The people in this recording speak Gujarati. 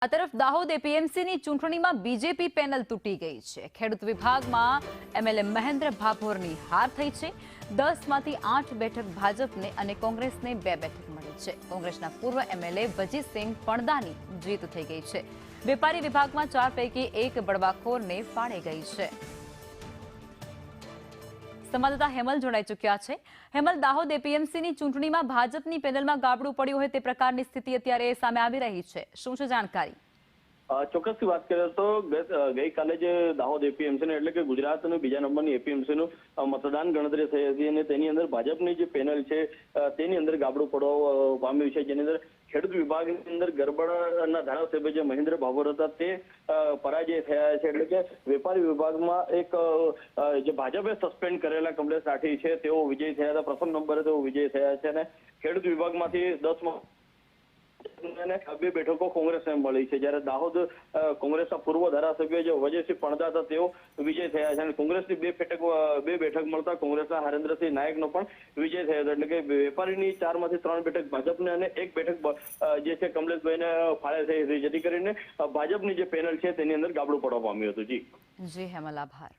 આ તરફ દાહોદ એપીએમસીની ચૂંટણીમાં બીજેપી પેનલ તૂટી ગઈ છે। ખેડૂત વિભાગમાં એમએલએ મહેન્દ્ર ભાભોરની હાર થઈ છે। 10માંથી 8 બેઠક ભાજપને અને કોંગ્રેસને 2 બેઠક મળી છે। કોંગ્રેસના પૂર્વ એમએલએ વજીતસિંહ પણદાની જીત થઈ ગઈ છે। વેપારી વિભાગમાં 4 પૈકી 1 બળવાખોરને ફાળે ગઈ છે। સંવાદદાતા હેમલ જોડાઈ ચૂક્યા છે। હેમલ, દાહોદ એપીએમસીની ચૂંટણીમાં ભાજપની પેનલમાં ગાબડું પડ્યું હોય તે પ્રકારની સ્થિતિ અત્યારે સામે આવી રહી છે। શું છે જાણકારી? ચોક્કસથી વાત કરીએ તો ગઈકાલે જે દાહોદ એપીએમસી એટલે કે ગુજરાતનું બીજા નંબરની એપીએમસીનું મતદાન ગણતરી થઈ હતી અને તેની અંદર ભાજપની જે પેનલ છે તેની અંદર ગાબડું પડવા પામ્યું છે, જેની અંદર ખેડૂત વિભાગની અંદર ગરબડના ધારાસભ્ય જે મહેન્દ્ર ભાભોર હતા તે પરાજય થયા છે। એટલે કે વેપારી વિભાગમાં એક જે ભાજપે સસ્પેન્ડ કરેલા કમલેશ રાઠી છે તેઓ વિજય થયા હતા। પ્રથમ નંબરે તેઓ વિજય થયા છે અને ખેડૂત વિભાગમાંથી 10 2 બેઠકો કોંગ્રેસને મળી છે, જ્યારે દાહોદ કોંગ્રેસના પૂર્વ ધારાસભ્ય જે વજીતસિંહ પણદા હતા તેઓ વિજય થયા છે અને કોંગ્રેસની 2 બેઠક મળતા કોંગ્રેસના હરેન્દ્રસિંહ નાયકનો પણ વિજય થયો હતો। એટલે કે વેપારીની 4માંથી 3 બેઠક ભાજપને અને 1 બેઠક જે છે કમલેશભાઈને ફાળે થઈ હતી, જેથી કરીને ભાજપની જે પેનલ છે તેની અંદર ગાબડું પડવા પામ્યું હતું। જી હેમલ, આભાર।